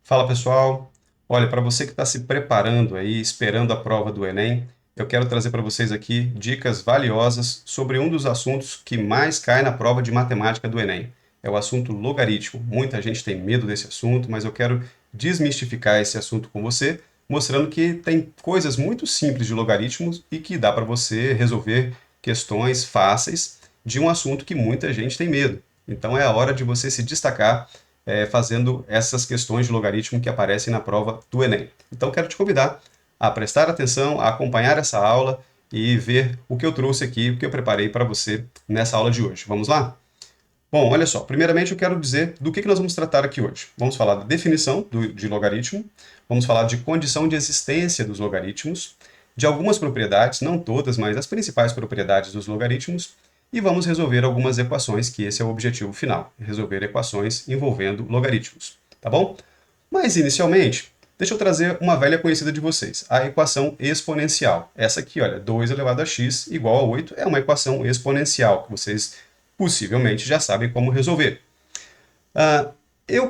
Fala pessoal, olha, para você que está se preparando aí, esperando a prova do Enem, eu quero trazer para vocês aqui dicas valiosas sobre um dos assuntos que mais cai na prova de matemática do Enem. É o assunto logaritmo. Muita gente tem medo desse assunto, mas eu quero desmistificar esse assunto com você, mostrando que tem coisas muito simples de logaritmos e que dá para você resolver questões fáceis de um assunto que muita gente tem medo. Então é a hora de você se destacar fazendo essas questões de logaritmo que aparecem na prova do Enem. Então, quero te convidar a prestar atenção, a acompanhar essa aula e ver o que eu trouxe aqui, o que eu preparei para você nessa aula de hoje. Vamos lá? Bom, olha só, primeiramente eu quero dizer do que nós vamos tratar aqui hoje. Vamos falar da definição de logaritmo, vamos falar de condição de existência dos logaritmos, de algumas propriedades, não todas, mas as principais propriedades dos logaritmos, e vamos resolver algumas equações, que esse é o objetivo final, resolver equações envolvendo logaritmos, tá bom? Mas, inicialmente, deixa eu trazer uma velha conhecida de vocês, a equação exponencial. Essa aqui, olha, 2 elevado a x igual a 8 é uma equação exponencial, que vocês possivelmente já sabem como resolver. Ah,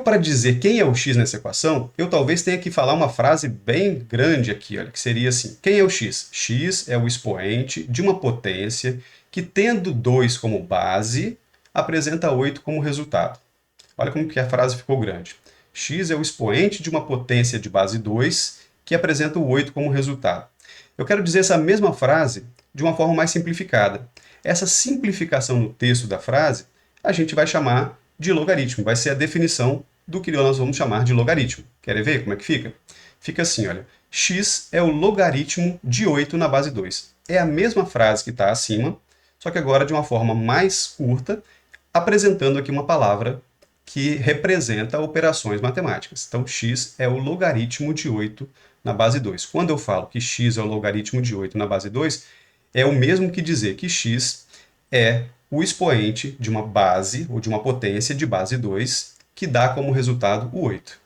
para dizer quem é o x nessa equação, eu talvez tenha que falar uma frase bem grande aqui, olha, que seria assim: quem é o x? X é o expoente de uma potência que, tendo 2 como base, apresenta 8 como resultado. Olha como que a frase ficou grande. X é o expoente de uma potência de base 2 que apresenta o 8 como resultado. Eu quero dizer essa mesma frase de uma forma mais simplificada. Essa simplificação no texto da frase a gente vai chamar de logaritmo. Vai ser a definição do que nós vamos chamar de logaritmo. Querem ver como é que fica? Fica assim, olha. X é o logaritmo de 8 na base 2. É a mesma frase que está acima, só que agora de uma forma mais curta, apresentando aqui uma palavra que representa operações matemáticas. Então, x é o logaritmo de 8 na base 2. Quando eu falo que x é o logaritmo de 8 na base 2, é o mesmo que dizer que x é o expoente de uma base, ou de uma potência de base 2, que dá como resultado o 8.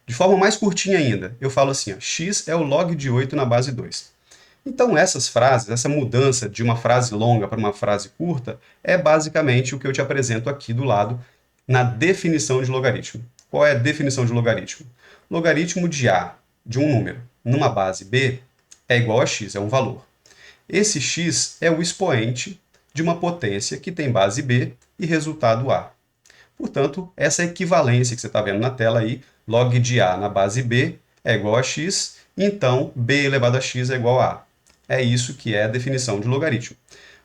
De forma mais curtinha ainda, eu falo assim, ó, x é o log de 8 na base 2. Então, essas frases, essa mudança de uma frase longa para uma frase curta, é basicamente o que eu te apresento aqui do lado na definição de logaritmo. Qual é a definição de logaritmo? Logaritmo de A, de um número, numa base B, é igual a x, é um valor. Esse x é o expoente de uma potência que tem base B e resultado A. Portanto, essa equivalência que você está vendo na tela aí, log de A na base B é igual a x, então B elevado a x é igual a A. É isso que é a definição de logaritmo.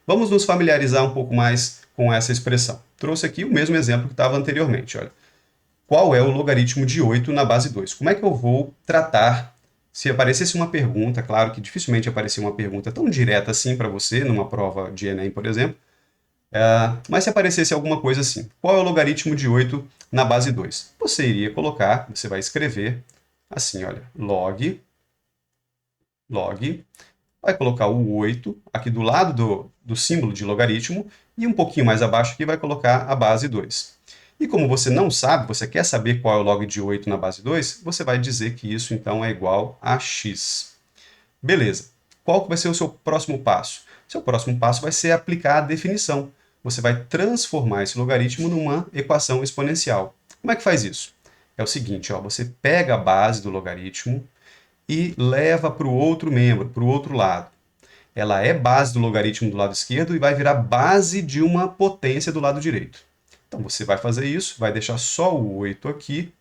Vamos nos familiarizar um pouco mais com essa expressão. Trouxe aqui o mesmo exemplo que estava anteriormente. Olha. Qual é o logaritmo de 8 na base 2? Como é que eu vou tratar se aparecesse uma pergunta? Claro que dificilmente aparecia uma pergunta tão direta assim para você, numa prova de Enem, por exemplo. Mas se aparecesse alguma coisa assim, qual é o logaritmo de 8 na base 2? Você iria colocar, você vai escrever assim, olha, log, vai colocar o 8 aqui do lado do símbolo de logaritmo e um pouquinho mais abaixo aqui vai colocar a base 2. E como você não sabe, você quer saber qual é o log de 8 na base 2, você vai dizer que isso então é igual a x. Beleza. Qual que vai ser o seu próximo passo? Seu próximo passo vai ser aplicar a definição. Você vai transformar esse logaritmo numa equação exponencial. Como é que faz isso? É o seguinte, ó, você pega a base do logaritmo e leva para o outro membro, para o outro lado. Ela é base do logaritmo do lado esquerdo e vai virar base de uma potência do lado direito. Então você vai fazer isso, vai deixar só o 8 aqui,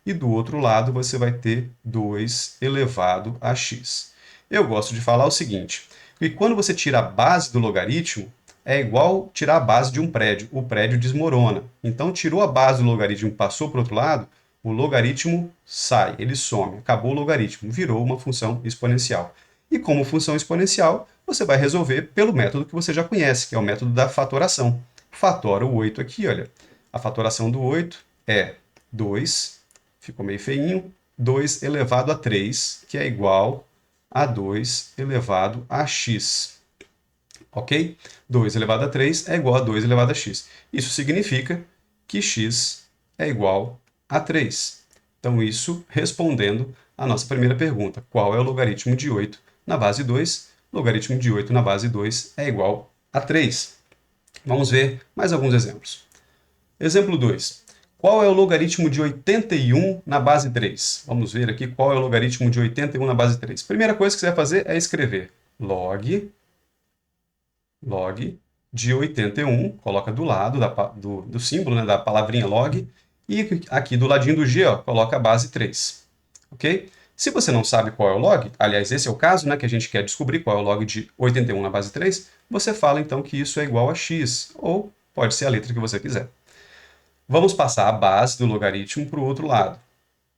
e do outro lado você vai ter 2 elevado a x. Eu gosto de falar o seguinte, que quando você tira a base do logaritmo, é igual tirar a base de um prédio. O prédio desmorona. Então, tirou a base do logaritmo e passou para o outro lado, o logaritmo sai, ele some. Acabou o logaritmo, virou uma função exponencial. E como função exponencial, você vai resolver pelo método que você já conhece, que é o método da fatoração. Fatora o 8 aqui, olha. A fatoração do 8 é 2, ficou meio feinho, 2 elevado a 3, que é igual a 2 elevado a x. Ok? 2 elevado a 3 é igual a 2 elevado a x. Isso significa que x é igual a 3. Então, isso respondendo à nossa primeira pergunta. Qual é o logaritmo de 8 na base 2? Logaritmo de 8 na base 2 é igual a 3. Vamos ver mais alguns exemplos. Exemplo 2. Qual é o logaritmo de 81 na base 3? Vamos ver aqui qual é o logaritmo de 81 na base 3. Primeira coisa que você vai fazer é escrever log de 81, coloca do lado do símbolo, né, da palavrinha log, e aqui do ladinho do G, ó, coloca a base 3. Ok? Se você não sabe qual é o log, aliás, esse é o caso, né, que a gente quer descobrir qual é o log de 81 na base 3, você fala então que isso é igual a x, ou pode ser a letra que você quiser. Vamos passar a base do logaritmo para o outro lado.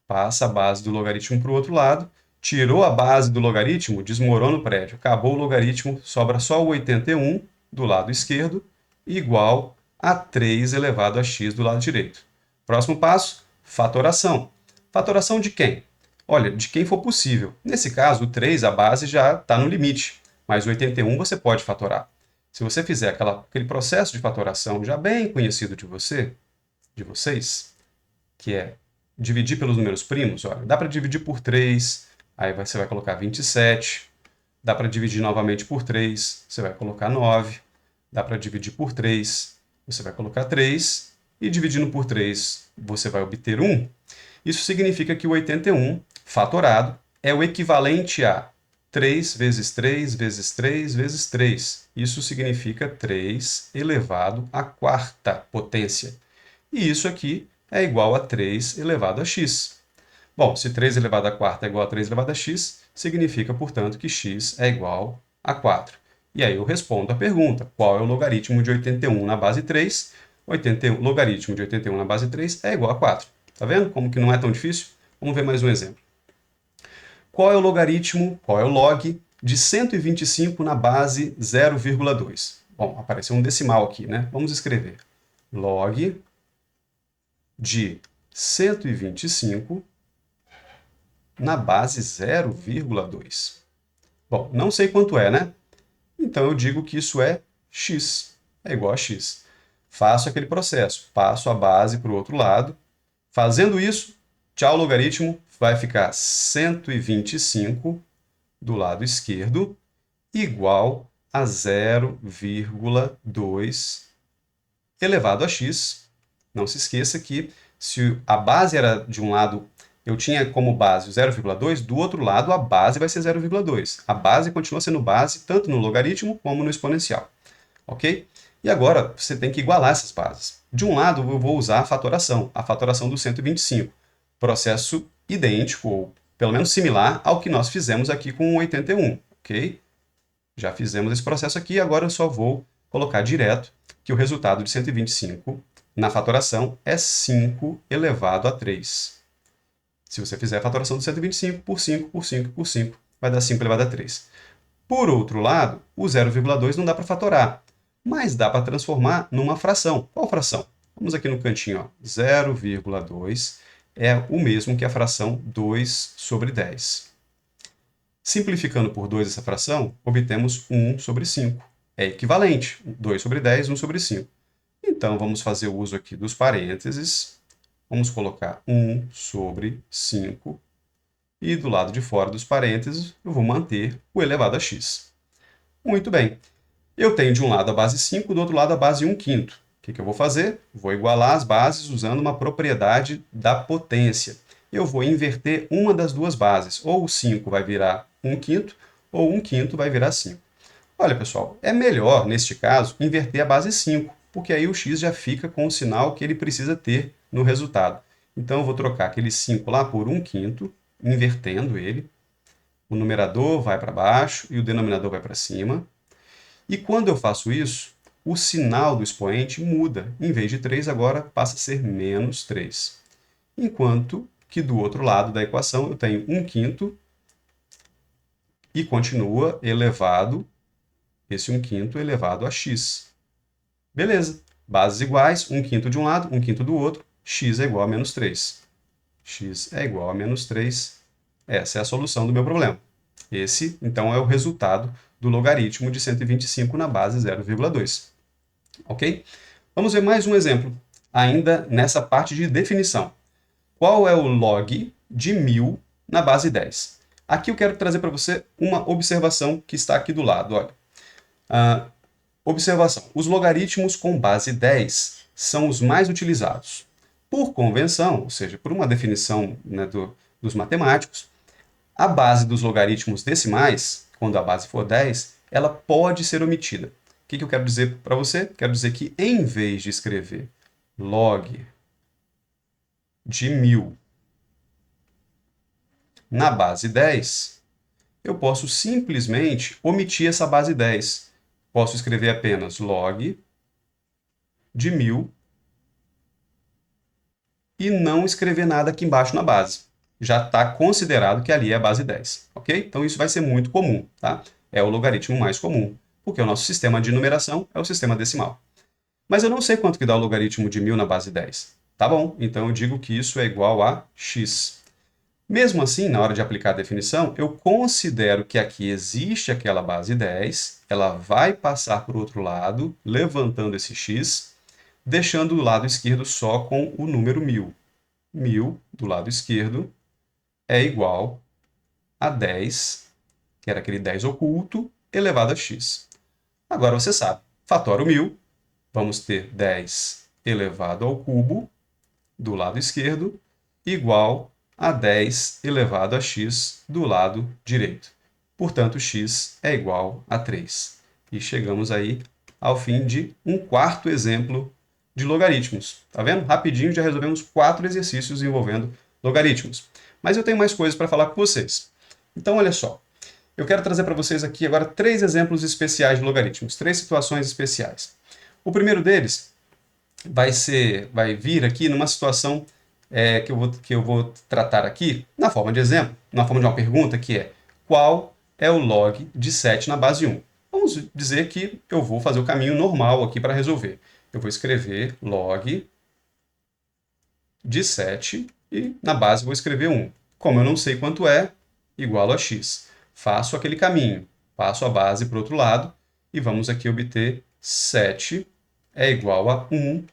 Passa a base do logaritmo para o outro lado, tirou a base do logaritmo, desmorona o prédio. Acabou o logaritmo, sobra só o 81 do lado esquerdo, igual a 3 elevado a x do lado direito. Próximo passo, fatoração. Fatoração de quem? Olha, de quem for possível. Nesse caso, o 3, a base já está no limite, mas o 81 você pode fatorar. Se você fizer aquele processo de fatoração já bem conhecido de vocês, que é dividir pelos números primos, olha, dá para dividir por 3, aí você vai colocar 27, dá para dividir novamente por 3, você vai colocar 9, dá para dividir por 3, você vai colocar 3, e dividindo por 3, você vai obter 1. Isso significa que o 81, fatorado, é o equivalente a 3 vezes 3 vezes 3 vezes 3. Isso significa 3 elevado à quarta potência. E isso aqui é igual a 3 elevado a x. Bom, se 3 elevado a quarta é igual a 3 elevado a x, significa, portanto, que x é igual a 4. E aí eu respondo a pergunta, qual é o logaritmo de 81 na base 3? Logaritmo de 81 na base 3 é igual a 4. Tá vendo como que não é tão difícil? Vamos ver mais um exemplo. Qual é o logaritmo, qual é o log de 125 na base 0,2? Bom, apareceu um decimal aqui, né? Vamos escrever log de 125 na base 0,2. Bom, não sei quanto é, né? Então eu digo que isso é x, é igual a x. Faço aquele processo, passo a base para o outro lado. Fazendo isso, tchau logaritmo, vai ficar 125 do lado esquerdo igual a 0,2 elevado a x. Não se esqueça que se a base era de um lado, eu tinha como base o 0,2, do outro lado a base vai ser 0,2. A base continua sendo base tanto no logaritmo como no exponencial. Ok? E agora você tem que igualar essas bases. De um lado eu vou usar a fatoração do 125. Processo idêntico, ou pelo menos similar, ao que nós fizemos aqui com o 81. Ok? Já fizemos esse processo aqui, agora eu só vou colocar direto que o resultado de 125 na fatoração é 5 elevado a 3. Se você fizer a fatoração do 125 por 5, por 5, por 5, vai dar 5 elevado a 3. Por outro lado, o 0,2 não dá para fatorar, mas dá para transformar numa fração. Qual fração? Vamos aqui no cantinho, 0,2 é o mesmo que a fração 2 sobre 10. Simplificando por 2 essa fração, obtemos 1 sobre 5. É equivalente, 2 sobre 10, 1 sobre 5. Então, vamos fazer o uso aqui dos parênteses. Vamos colocar 1 sobre 5. E do lado de fora dos parênteses, eu vou manter o elevado a x. Muito bem. Eu tenho de um lado a base 5, do outro lado a base 1/5. O que eu vou fazer? Vou igualar as bases usando uma propriedade da potência. Eu vou inverter uma das duas bases. Ou o 5 vai virar 1/5, ou 1/5 vai virar 5. Olha, pessoal, é melhor, neste caso, inverter a base 5, porque aí o x já fica com o sinal que ele precisa ter no resultado. Então, eu vou trocar aquele 5 lá por 1/5, invertendo ele. O numerador vai para baixo e o denominador vai para cima. E quando eu faço isso, o sinal do expoente muda. Em vez de 3, agora passa a ser menos 3. Enquanto que do outro lado da equação eu tenho 1/5 e continua elevado, esse 1/5 elevado a x. Beleza. Bases iguais, 1/5 de um lado, 1/5 do outro, x é igual a menos 3. X é igual a menos 3. Essa é a solução do meu problema. Esse, então, é o resultado do logaritmo de 125 na base 0,2. Ok? Vamos ver mais um exemplo, ainda nessa parte de definição. Qual é o log de 1000 na base 10? Aqui eu quero trazer para você uma observação que está aqui do lado. Olha. Observação. Os logaritmos com base 10 são os mais utilizados. Por convenção, ou seja, por uma definição, né, dos matemáticos, a base dos logaritmos decimais, quando a base for 10, ela pode ser omitida. O que eu quero dizer para você? Quero dizer que em vez de escrever log de 1000 na base 10, eu posso simplesmente omitir essa base 10. Posso escrever apenas log de 1000 e não escrever nada aqui embaixo na base. Já está considerado que ali é a base 10, ok? Então isso vai ser muito comum, tá? É o logaritmo mais comum, porque o nosso sistema de numeração é o sistema decimal. Mas eu não sei quanto que dá o logaritmo de 1000 na base 10. Tá bom, então eu digo que isso é igual a x. Mesmo assim, na hora de aplicar a definição, eu considero que aqui existe aquela base 10, ela vai passar para o outro lado, levantando esse x, deixando o lado esquerdo só com o número 1000. 1000 do lado esquerdo é igual a 10, que era aquele 10 oculto, elevado a x. Agora você sabe, fatora o 1000, vamos ter 10 elevado ao cubo do lado esquerdo, igual a 10 elevado a x do lado direito. Portanto, x é igual a 3. E chegamos aí ao fim de um quarto exemplo de logaritmos. Tá vendo? Rapidinho já resolvemos 4 exercícios envolvendo logaritmos. Mas eu tenho mais coisas para falar com vocês. Então, olha só. Eu quero trazer para vocês aqui agora 3 exemplos especiais de logaritmos, 3 situações especiais. O primeiro deles vai vir aqui numa situação que eu vou tratar aqui na forma de exemplo, na forma de uma pergunta, que é: qual é o log de 7 na base 1? Vamos dizer que eu vou fazer o caminho normal aqui para resolver. Eu vou escrever log de 7 e na base vou escrever 1. Como eu não sei quanto é, igual a x. Faço aquele caminho, passo a base para o outro lado e vamos aqui obter 7 é igual a 1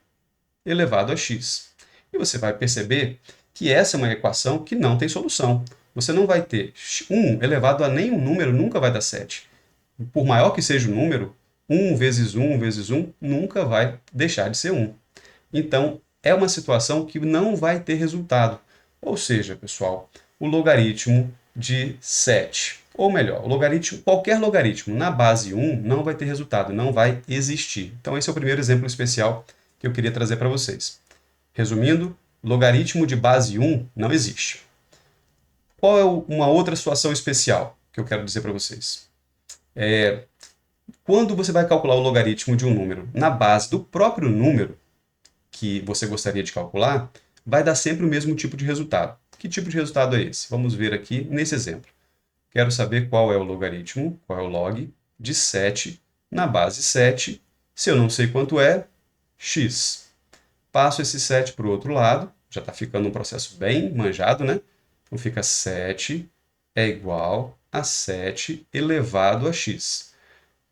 elevado a x. E você vai perceber que essa é uma equação que não tem solução. Você não vai ter 1 elevado a nenhum número, nunca vai dar 7. Por maior que seja o número, 1 vezes 1 vezes 1 nunca vai deixar de ser 1. Então, é uma situação que não vai ter resultado. Ou seja, pessoal, o logaritmo de 7, ou melhor, qualquer logaritmo na base 1 não vai ter resultado, não vai existir. Então, esse é o primeiro exemplo especial que eu queria trazer para vocês. Resumindo, logaritmo de base 1 não existe. Qual é uma outra situação especial que eu quero dizer para vocês? Quando você vai calcular o logaritmo de um número na base do próprio número que você gostaria de calcular, vai dar sempre o mesmo tipo de resultado. Que tipo de resultado é esse? Vamos ver aqui nesse exemplo. Quero saber qual é o logaritmo, qual é o log de 7 na base 7. Se eu não sei quanto é, x. Passo esse 7 para o outro lado, já está ficando um processo bem manjado, né? Então fica 7 é igual a 7 elevado a x.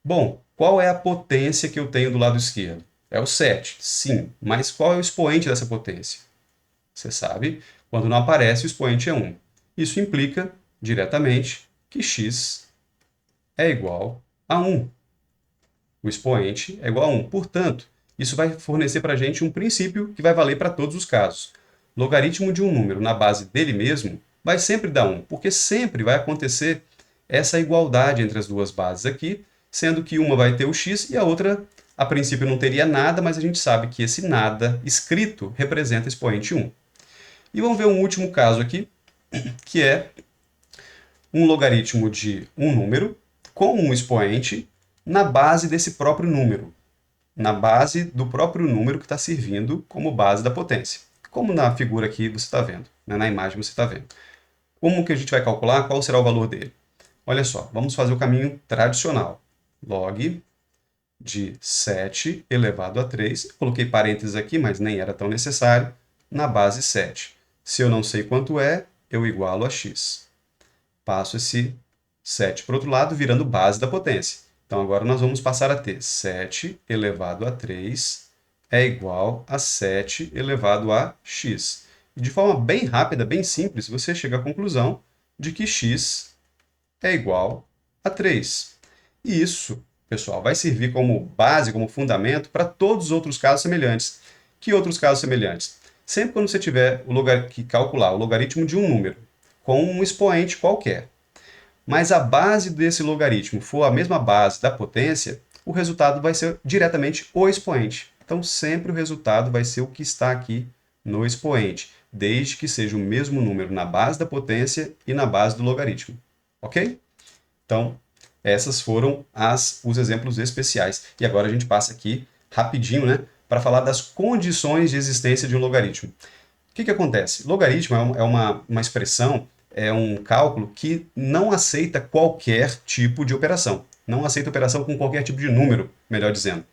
Bom, qual é a potência que eu tenho do lado esquerdo? É o 7, sim, mas qual é o expoente dessa potência? Você sabe, quando não aparece, o expoente é 1. Isso implica, diretamente, que x é igual a 1. O expoente é igual a 1. Portanto, isso vai fornecer para a gente um princípio que vai valer para todos os casos. Logaritmo de um número na base dele mesmo vai sempre dar 1, porque sempre vai acontecer essa igualdade entre as duas bases aqui, sendo que uma vai ter o x e a outra, a princípio, não teria nada, mas a gente sabe que esse nada escrito representa expoente 1. E vamos ver um último caso aqui, que é um logaritmo de um número com um expoente na base desse próprio número, na base do próprio número que está servindo como base da potência. Como na figura aqui você está vendo, né? Na imagem você está vendo. Como que a gente vai calcular? Qual será o valor dele? Olha só, vamos fazer o caminho tradicional. Log de 7 elevado a 3. Eu coloquei parênteses aqui, mas nem era tão necessário, na base 7. Se eu não sei quanto é, eu igualo a x. Passo esse 7 para o outro lado, virando base da potência. Então, agora nós vamos passar a ter 7 elevado a 3 é igual a 7 elevado a x. E de forma bem rápida, bem simples, você chega à conclusão de que x é igual a 3. E isso, pessoal, vai servir como base, como fundamento para todos os outros casos semelhantes. Que outros casos semelhantes? Sempre quando você tiver que calcular o logaritmo de um número com um expoente qualquer, mas a base desse logaritmo for a mesma base da potência, o resultado vai ser diretamente o expoente. Então, sempre o resultado vai ser o que está aqui no expoente, desde que seja o mesmo número na base da potência e na base do logaritmo. Ok? Então, esses foram os exemplos especiais. E agora a gente passa aqui rapidinho, né, para falar das condições de existência de um logaritmo. O que acontece? Logaritmo é uma expressão, é um cálculo que não aceita qualquer tipo de operação. Não aceita operação com qualquer tipo de número, melhor dizendo.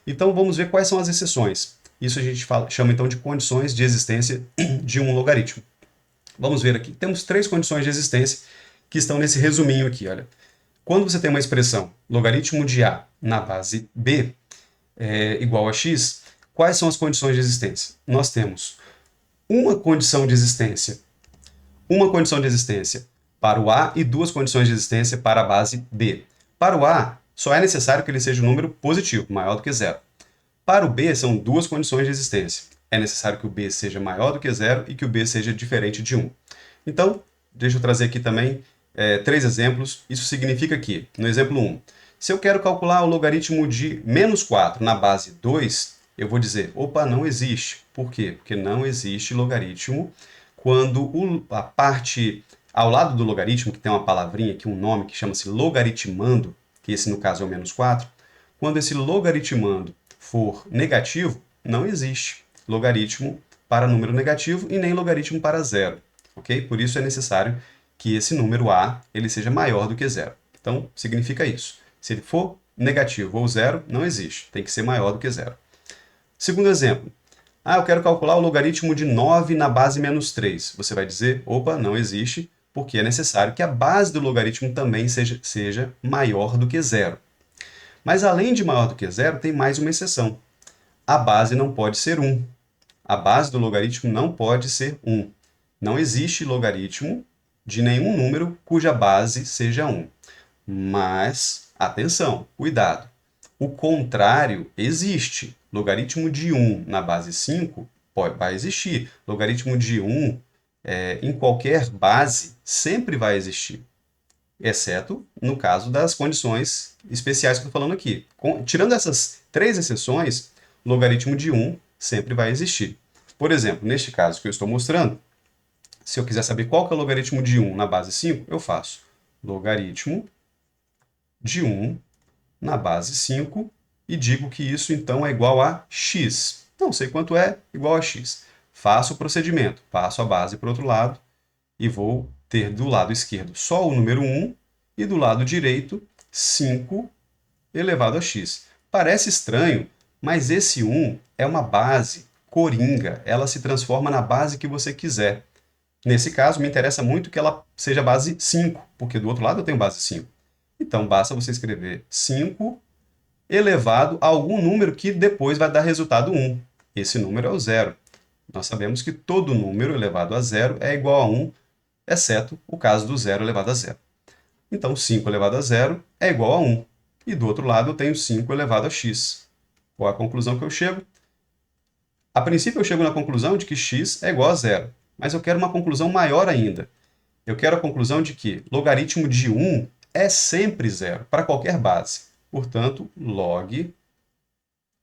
Então vamos ver quais são as exceções. Isso a gente chama então de condições de existência de um logaritmo. Vamos ver aqui. Temos 3 condições de existência que estão nesse resuminho aqui. Olha. Quando você tem uma expressão logaritmo de A na base B igual a x, quais são as condições de existência? Nós temos uma condição de existência para o A e 2 condições de existência para a base B. Para o A, só é necessário que ele seja um número positivo, maior do que zero. Para o B, são 2 condições de existência. É necessário que o B seja maior do que zero e que o B seja diferente de 1. Então, deixa eu trazer aqui também 3 exemplos. Isso significa que, no exemplo 1, se eu quero calcular o logaritmo de menos 4 na base 2, eu vou dizer, opa, não existe. Por quê? Porque não existe logaritmo quando a parte ao lado do logaritmo, que tem uma palavrinha aqui, um nome que chama-se logaritmando, que esse no caso é o menos 4, quando esse logaritmando for negativo, não existe logaritmo para número negativo e nem logaritmo para zero. Ok? Por isso é necessário que esse número A ele seja maior do que zero. Então, significa isso. Se ele for negativo ou zero, não existe. Tem que ser maior do que zero. Segundo exemplo. Eu quero calcular o logaritmo de 9 na base menos 3. Você vai dizer, opa, não existe, porque é necessário que a base do logaritmo também seja maior do que zero. Mas além de maior do que zero, tem mais uma exceção. A base não pode ser 1. A base do logaritmo não pode ser 1. Não existe logaritmo de nenhum número cuja base seja 1. Mas, atenção, cuidado. O contrário existe. Logaritmo de 1 na base 5 vai existir. Logaritmo de 1 em qualquer base sempre vai existir. Exceto no caso das condições especiais que eu estou falando aqui. Tirando essas 3 exceções, logaritmo de 1 sempre vai existir. Por exemplo, neste caso que eu estou mostrando, se eu quiser saber qual que é o logaritmo de 1 na base 5, eu faço logaritmo de 1 na base 5 e digo que isso então é igual a x. Não sei quanto é, igual a x. Faço o procedimento, passo a base para o outro lado e vou ter do lado esquerdo só o número 1 e do lado direito 5 elevado a x. Parece estranho, mas esse 1 é uma base coringa. Ela se transforma na base que você quiser. Nesse caso, me interessa muito que ela seja base 5, porque do outro lado eu tenho base 5. Então, basta você escrever 5 elevado a algum número que depois vai dar resultado 1. Esse número é o zero. Nós sabemos que todo número elevado a zero é igual a 1, exceto o caso do zero elevado a zero. Então, 5 elevado a zero é igual a 1. E do outro lado eu tenho 5 elevado a x. Qual a conclusão que eu chego? A princípio eu chego na conclusão de que x é igual a zero. Mas eu quero uma conclusão maior ainda. Eu quero a conclusão de que logaritmo de 1 é sempre zero, para qualquer base. Portanto, log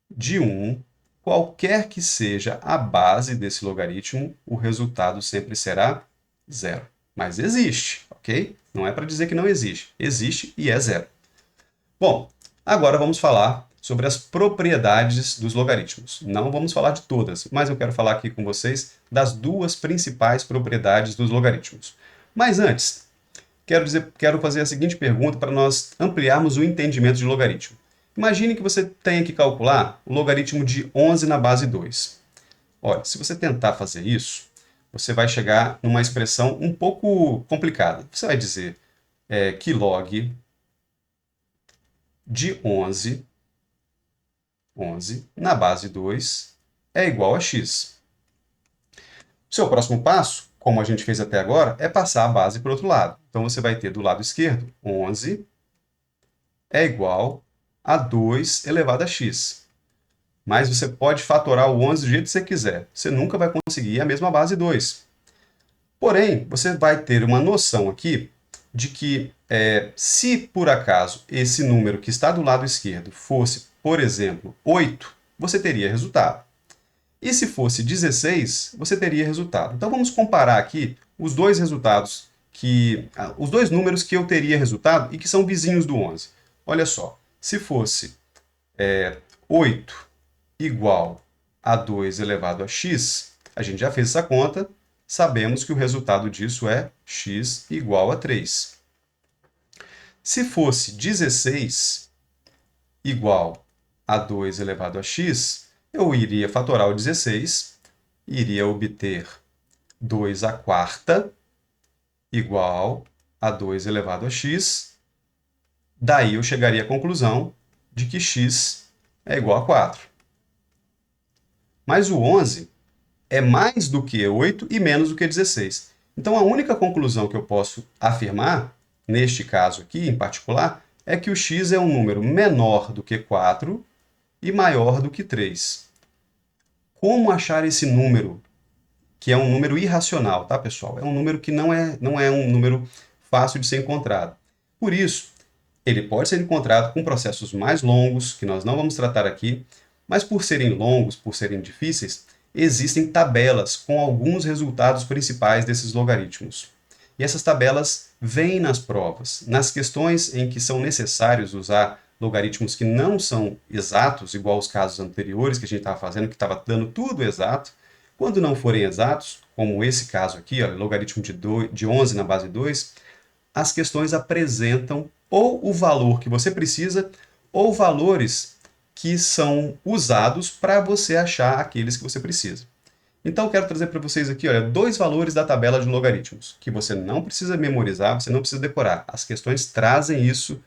de 1, qualquer que seja a base desse logaritmo, o resultado sempre será zero. Mas existe, ok? Não é para dizer que não existe. Existe e é zero. Bom, agora vamos falar sobre as propriedades dos logaritmos. Não vamos falar de todas, mas eu quero falar aqui com vocês das 2 principais propriedades dos logaritmos. Mas antes, quero fazer a seguinte pergunta para nós ampliarmos o entendimento de logaritmo. Imagine que você tenha que calcular o logaritmo de 11 na base 2. Olha, se você tentar fazer isso, você vai chegar numa expressão um pouco complicada. Você vai dizer que log de 11 na base 2 é igual a x. O seu próximo passo, como a gente fez até agora, é passar a base para o outro lado. Então, você vai ter do lado esquerdo 11 é igual a 2 elevado a x. mas você pode fatorar o 11 do jeito que você quiser. Você nunca vai conseguir a mesma base 2. Porém, você vai ter uma noção aqui de que se por acaso esse número que está do lado esquerdo fosse, por exemplo, 8, você teria resultado. E se fosse 16, você teria resultado. Então vamos comparar aqui os dois resultados os dois números que eu teria resultado e que são vizinhos do 11. Olha só, se fosse 8 igual a 2 elevado a x, a gente já fez essa conta, sabemos que o resultado disso é x igual a 3. Se fosse 16 igual a 2 elevado a x, eu iria fatorar o 16, iria obter 2 à quarta igual a 2 elevado a x. Daí eu chegaria à conclusão de que x é igual a 4. Mas o 11 é mais do que 8 e menos do que 16. Então a única conclusão que eu posso afirmar, neste caso aqui em particular, é que o x é um número menor do que 4 e maior do que 3. Como achar esse número, que é um número irracional, tá, pessoal? É um número que não é um número fácil de ser encontrado. Por isso, ele pode ser encontrado com processos mais longos, que nós não vamos tratar aqui, mas por serem longos, por serem difíceis, existem tabelas com alguns resultados principais desses logaritmos. E essas tabelas vêm nas provas. Nas questões em que são necessários usar logaritmos que não são exatos, igual os casos anteriores que a gente estava fazendo, que estava dando tudo exato, quando não forem exatos, como esse caso aqui, ó, logaritmo de 11 na base 2, as questões apresentam ou o valor que você precisa ou valores que são usados para você achar aqueles que você precisa. Então, eu quero trazer para vocês aqui, olha, dois valores da tabela de logaritmos, que você não precisa memorizar, você não precisa decorar. As questões trazem isso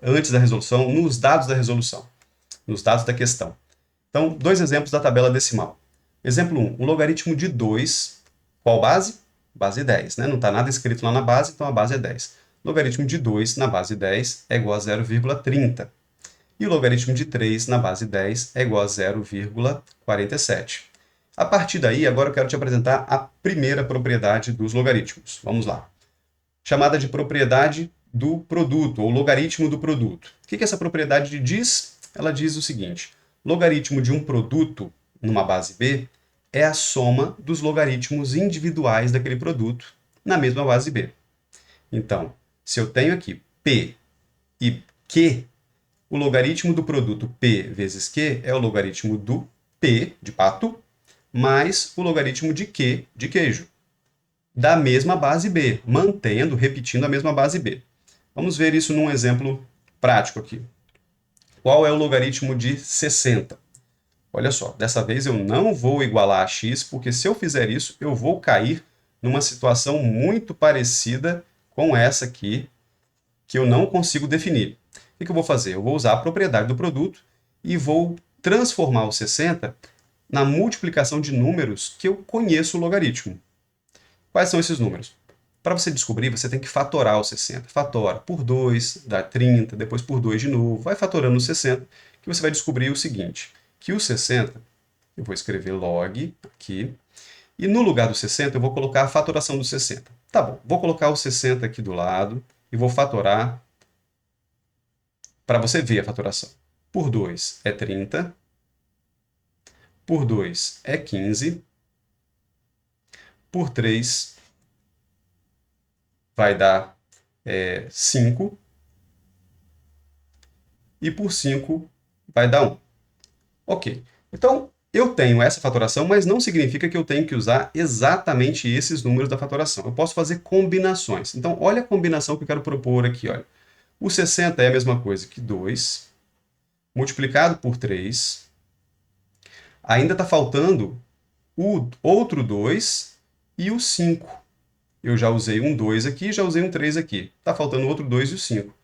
antes da resolução, nos dados da resolução, nos dados da questão. Então, dois exemplos da tabela decimal. Exemplo 1, um logaritmo de 2, qual base? Base 10, né? Não está nada escrito lá na base, então a base é 10. Logaritmo de 2 na base 10 é igual a 0,30. E o logaritmo de 3 na base 10 é igual a 0,47. A partir daí, agora eu quero te apresentar a primeira propriedade dos logaritmos. Vamos lá. Chamada de propriedade do produto, ou logaritmo do produto. O que essa propriedade diz? Ela diz o seguinte: logaritmo de um produto numa base B é a soma dos logaritmos individuais daquele produto na mesma base B. Então, se eu tenho aqui P e Q, o logaritmo do produto P vezes Q é o logaritmo do P, de pato, mais o logaritmo de Q, de queijo, da mesma base B, repetindo a mesma base B. Vamos ver isso num exemplo prático aqui. Qual é o logaritmo de 60? Olha só, dessa vez eu não vou igualar a x, porque se eu fizer isso, eu vou cair numa situação muito parecida com essa aqui, que eu não consigo definir. O que eu vou fazer? Eu vou usar a propriedade do produto e vou transformar o 60 na multiplicação de números que eu conheço o logaritmo. Quais são esses números? Para você descobrir, você tem que fatorar o 60. Fatora por 2, dá 30, depois por 2 de novo, vai fatorando o 60, que você vai descobrir o seguinte, que o 60, eu vou escrever log aqui, e no lugar do 60 eu vou colocar a fatoração do 60. Tá bom, vou colocar o 60 aqui do lado e vou fatorar para você ver a fatoração. Por 2 é 30, por 2 é 15, por 3 vai dar 5, e por 5 vai dar 1. Ok, então eu tenho essa fatoração, mas não significa que eu tenho que usar exatamente esses números da fatoração. Eu posso fazer combinações. Então, olha a combinação que eu quero propor aqui. Olha. O 60 é a mesma coisa que 2, multiplicado por 3. Ainda está faltando o outro 2 e o 5. Eu já usei um 2 aqui, já usei um 3 aqui. Está faltando outro 2 e o 5.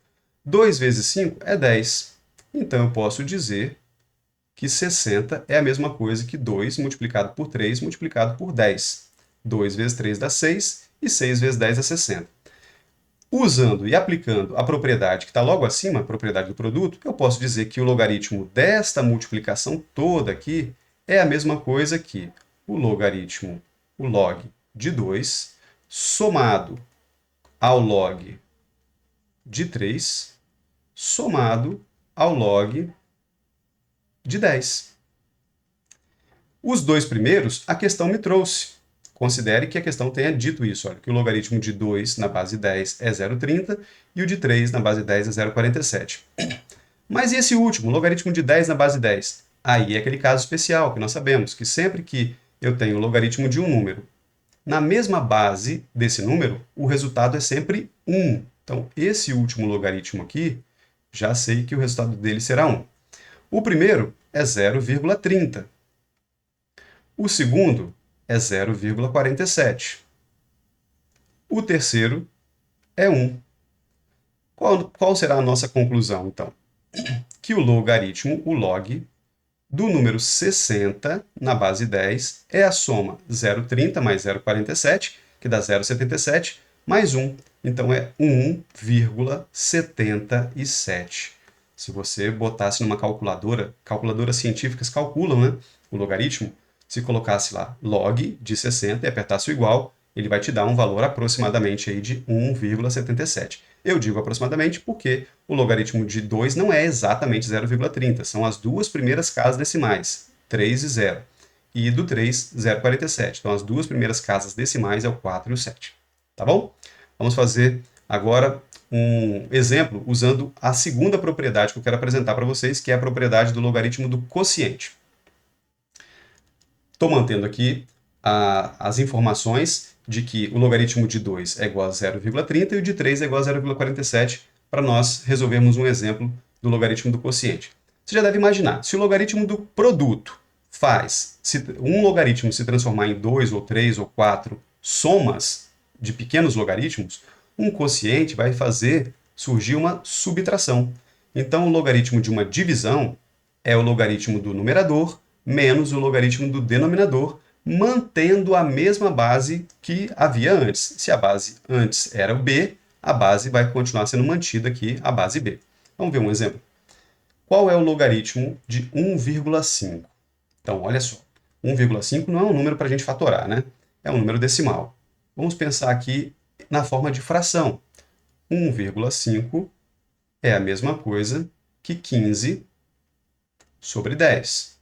2 vezes 5 é 10. Então, eu posso dizer que 60 é a mesma coisa que 2 multiplicado por 3 multiplicado por 10. 2 vezes 3 dá 6 e 6 vezes 10 dá 60. Usando e aplicando a propriedade que está logo acima, a propriedade do produto, eu posso dizer que o logaritmo desta multiplicação toda aqui é a mesma coisa que o logaritmo, o log de 2, somado ao log de 3, somado ao log de 10. Os dois primeiros, a questão me trouxe. Considere que a questão tenha dito isso, olha, que o logaritmo de 2 na base 10 é 0,30 e o de 3 na base 10 é 0,47. Mas e esse último, o logaritmo de 10 na base 10? Aí é aquele caso especial, que nós sabemos que sempre que eu tenho o logaritmo de um número na mesma base desse número, o resultado é sempre 1. Então, esse último logaritmo aqui, já sei que o resultado dele será 1. O primeiro é 0,30. O segundo é 0,47. O terceiro é 1. Qual será a nossa conclusão, então? Que o logaritmo, o log, do número 60 na base 10 é a soma 0,30 mais 0,47, que dá 0,77, mais 1. Então é 1,77. Se você botasse numa calculadora, calculadoras científicas calculam, né, o logaritmo, se colocasse lá log de 60 e apertasse o igual, ele vai te dar um valor aproximadamente aí de 1,77. Eu digo aproximadamente porque o logaritmo de 2 não é exatamente 0,30, são as duas primeiras casas decimais, 3 e 0. E do 3, 0,47. Então as duas primeiras casas decimais é o 4 e o 7. Tá bom? Vamos fazer agora um exemplo usando a segunda propriedade que eu quero apresentar para vocês, que é a propriedade do logaritmo do quociente. Estou mantendo aqui as informações de que o logaritmo de 2 é igual a 0,30 e o de 3 é igual a 0,47 para nós resolvermos um exemplo do logaritmo do quociente. Você já deve imaginar, se o logaritmo do produto faz um logaritmo se transformar em 2 ou 3 ou 4 somas de pequenos logaritmos, um quociente vai fazer surgir uma subtração. Então, o logaritmo de uma divisão é o logaritmo do numerador menos o logaritmo do denominador, mantendo a mesma base que havia antes. Se a base antes era o b, a base vai continuar sendo mantida aqui, a base b. Vamos ver um exemplo. Qual é o logaritmo de 1,5? Então, olha só, 1,5 não é um número para a gente fatorar, né? É um número decimal. Vamos pensar aqui na forma de fração. 1,5 é a mesma coisa que 15 sobre 10.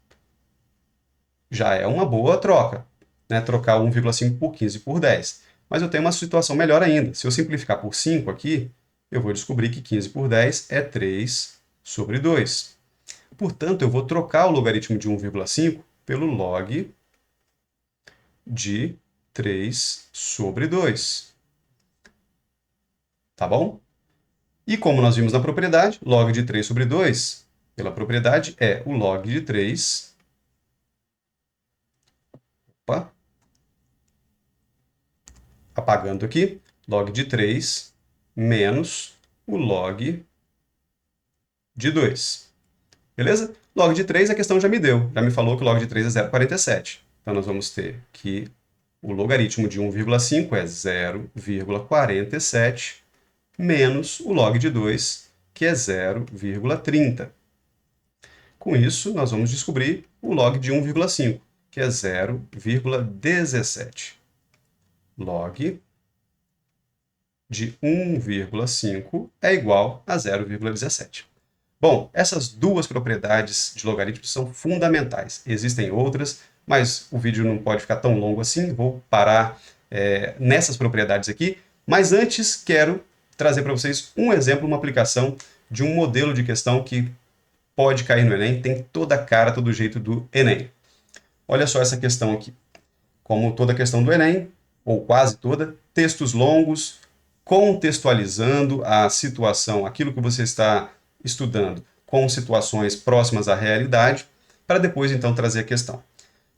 Já é uma boa troca, né? Trocar 1,5 por 15 por 10. Mas eu tenho uma situação melhor ainda. Se eu simplificar por 5 aqui, eu vou descobrir que 15 por 10 é 3 sobre 2. Portanto, eu vou trocar o logaritmo de 1,5 pelo log de 3 sobre 2. Tá bom? E como nós vimos na propriedade, log de 3 sobre 2, pela propriedade, é o log de 3... Opa. Apagando aqui, log de 3 menos o log de 2. Beleza? Log de 3 a questão já me deu, já me falou que o log de 3 é 0,47. Então nós vamos ter que o logaritmo de 1,5 é 0,47 menos o log de 2, que é 0,30. Com isso, nós vamos descobrir o log de 1,5, que é 0,17. Log de 1,5 é igual a 0,17. Bom, essas duas propriedades de logaritmos são fundamentais. Existem outras, mas o vídeo não pode ficar tão longo assim. Vou parar nessas propriedades aqui. Mas antes, quero trazer para vocês um exemplo, uma aplicação de um modelo de questão que pode cair no Enem, tem toda a cara, todo o jeito do Enem. Olha só essa questão aqui. Como toda questão do Enem, ou quase toda, textos longos, contextualizando a situação, aquilo que você está estudando, com situações próximas à realidade, para depois, então, trazer a questão.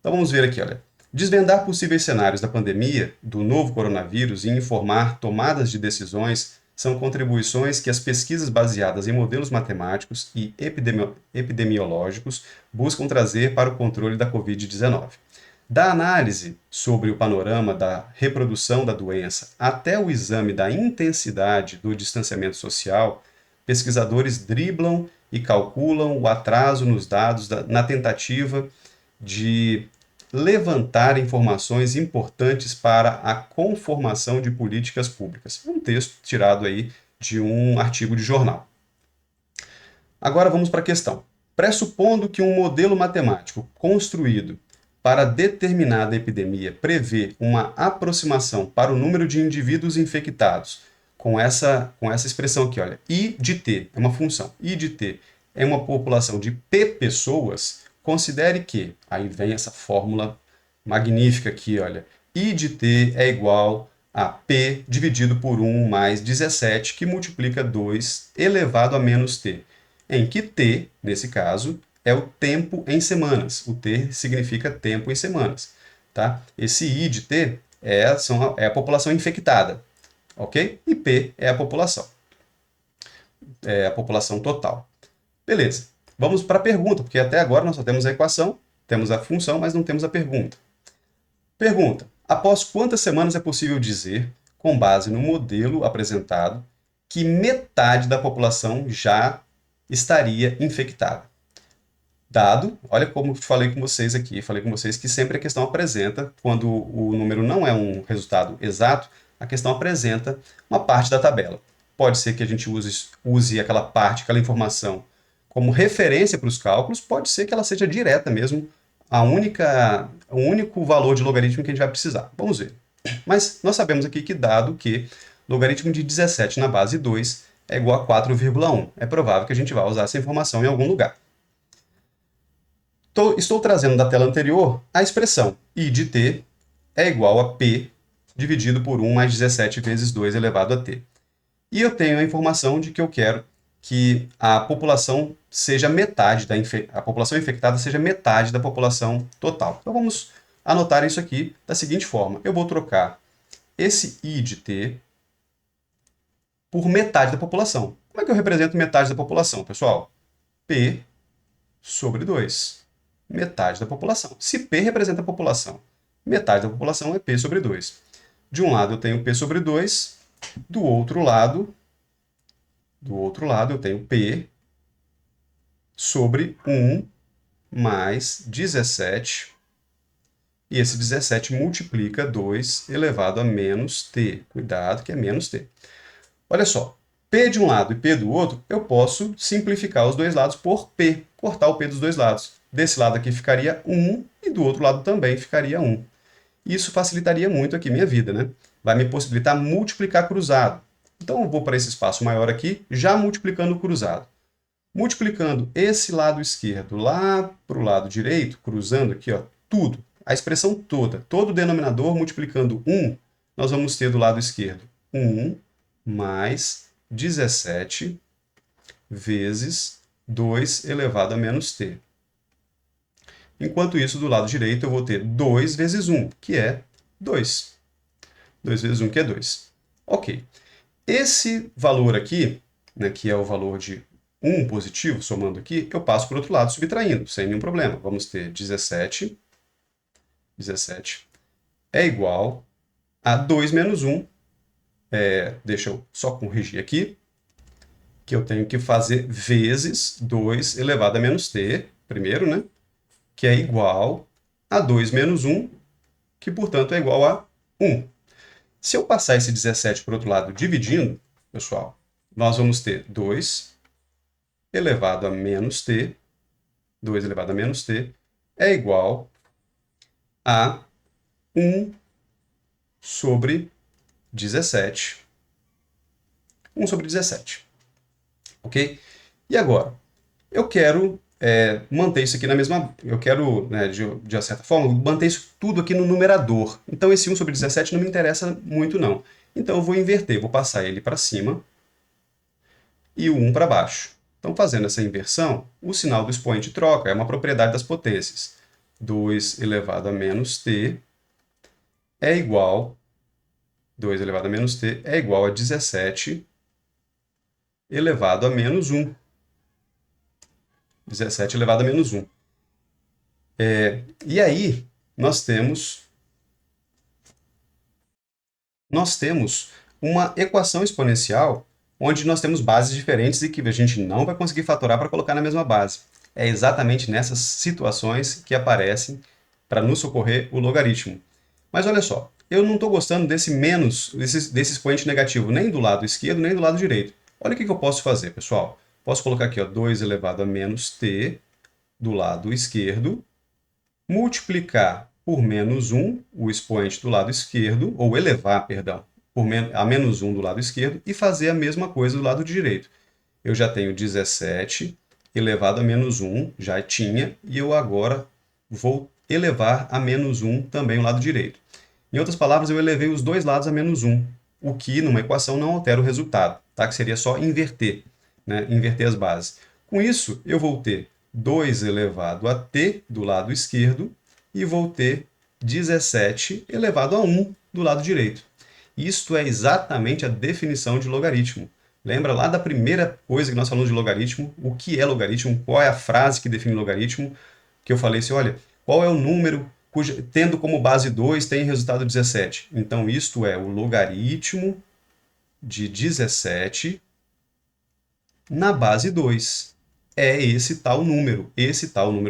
Então, vamos ver aqui, olha. Desvendar possíveis cenários da pandemia, do novo coronavírus e informar tomadas de decisões são contribuições que as pesquisas baseadas em modelos matemáticos e epidemiológicos buscam trazer para o controle da Covid-19. Da análise sobre o panorama da reprodução da doença até o exame da intensidade do distanciamento social, pesquisadores driblam e calculam o atraso nos dados na tentativa de levantar informações importantes para a conformação de políticas públicas. Um texto tirado aí de um artigo de jornal. Agora vamos para a questão. Pressupondo que um modelo matemático construído para determinada epidemia prevê uma aproximação para o número de indivíduos infectados com essa expressão aqui, olha, I de T, é uma função, I de T é uma população de P pessoas, considere que, aí vem essa fórmula magnífica aqui, olha, I de T é igual a P dividido por 1 mais 17, que multiplica 2 elevado a menos T, em que T, nesse caso, é o tempo em semanas. O T significa tempo em semanas. Tá? Esse I de T é a população infectada. Ok? E P é a população. É a população total. Beleza. Vamos para a pergunta, porque até agora nós só temos a equação, temos a função, mas não temos a pergunta. Pergunta. Após quantas semanas é possível dizer, com base no modelo apresentado, que metade da população já estaria infectada? Dado, olha como falei com vocês aqui, falei com vocês que sempre a questão apresenta, quando o número não é um resultado exato, a questão apresenta uma parte da tabela. Pode ser que a gente use aquela parte, aquela informação como referência para os cálculos, pode ser que ela seja direta mesmo, o único valor de logaritmo que a gente vai precisar. Vamos ver. Mas nós sabemos aqui que dado que logaritmo de 17 na base 2 é igual a 4,1, é provável que a gente vá usar essa informação em algum lugar. Estou trazendo da tela anterior a expressão I de t é igual a P dividido por 1 mais 17 vezes 2 elevado a t. E eu tenho a informação de que eu quero que a população seja metade a população infectada seja metade da população total. Então vamos anotar isso aqui da seguinte forma. Eu vou trocar esse I de t por metade da população. Como é que eu represento metade da população, pessoal? P sobre 2. Metade da população. Se P representa a população, metade da população é P sobre 2. De um lado eu tenho P sobre 2, do outro lado eu tenho P sobre 1 mais 17, e esse 17 multiplica 2 elevado a menos t. Cuidado que é menos t. Olha só, P de um lado e P do outro, eu posso simplificar os dois lados por P, cortar o P dos dois lados. Desse lado aqui ficaria 1 e do outro lado também ficaria 1. Isso facilitaria muito aqui minha vida, né? Vai me possibilitar multiplicar cruzado. Então eu vou para esse espaço maior aqui, já multiplicando o cruzado. Multiplicando esse lado esquerdo lá para o lado direito, cruzando aqui, ó, tudo, a expressão toda, todo o denominador multiplicando 1, nós vamos ter do lado esquerdo 1 mais 17 vezes 2 elevado a menos t. Enquanto isso, do lado direito, eu vou ter 2 vezes 1, que é 2. 2 vezes 1, que é 2. Ok. Esse valor aqui, né, que é o valor de 1 positivo, somando aqui, eu passo para o outro lado, subtraindo, sem nenhum problema. Vamos ter 17 é igual a 2 menos 1. Deixa eu só corrigir aqui, que eu tenho que fazer vezes 2 elevado a menos t, primeiro, né? Que é igual a 2 menos 1, que, portanto, é igual a 1. Se eu passar esse 17 para o outro lado dividindo, pessoal, nós vamos ter 2 elevado a menos t, 2 elevado a menos t, é igual a 1 sobre 17. 1 sobre 17. Ok? E agora? Eu quero manter isso aqui na mesma... Eu quero, né, de certa forma, manter isso tudo aqui no numerador. Então, esse 1 sobre 17 não me interessa muito, não. Então, eu vou inverter. Vou passar ele para cima e o 1 para baixo. Então, fazendo essa inversão, o sinal do expoente troca. É uma propriedade das potências. 2 elevado a menos t é igual... 2 elevado a menos t é igual a 17 elevado a menos 1. 17 elevado a menos 1. E aí, nós temos uma equação exponencial onde nós temos bases diferentes e que a gente não vai conseguir fatorar para colocar na mesma base. É exatamente nessas situações que aparecem para nos socorrer o logaritmo. Mas olha só, eu não estou gostando desse menos, desse expoente negativo, nem do lado esquerdo, nem do lado direito. Olha o que eu posso fazer, pessoal. Posso colocar aqui, ó, 2 elevado a menos t do lado esquerdo, multiplicar por menos 1, o expoente do lado esquerdo, ou elevar, perdão, a menos 1 do lado esquerdo, e fazer a mesma coisa do lado direito. Eu já tenho 17 elevado a menos 1, já tinha, e eu agora vou elevar a menos 1 também o lado direito. Em outras palavras, eu elevei os dois lados a menos 1, o que numa equação não altera o resultado, tá? Que seria só inverter, né? Inverter as bases. Com isso, eu vou ter 2 elevado a t do lado esquerdo e vou ter 17 elevado a 1 do lado direito. Isto é exatamente a definição de logaritmo. Lembra lá da primeira coisa que nós falamos de logaritmo? O que é logaritmo? Qual é a frase que define logaritmo? Que eu falei assim, olha, qual é o número tendo como base 2 tem resultado 17? Então, isto é o logaritmo de 17 na base 2. É esse tal número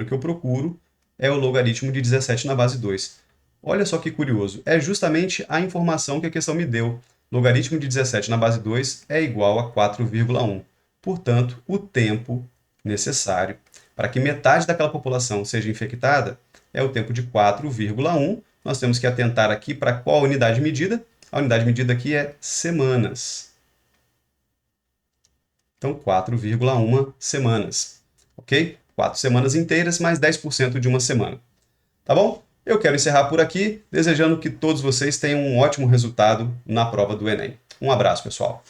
que eu procuro é o logaritmo de 17 na base 2. Olha só que curioso, é justamente a informação que a questão me deu. Logaritmo de 17 na base 2 é igual a 4,1. Portanto, o tempo necessário para que metade daquela população seja infectada é o tempo de 4,1. Nós temos que atentar aqui para qual unidade de medida? A unidade de medida aqui é semanas. Então, 4,1 semanas, ok? 4 semanas inteiras mais 10% de uma semana. Tá bom? Eu quero encerrar por aqui, desejando que todos vocês tenham um ótimo resultado na prova do Enem. Um abraço, pessoal!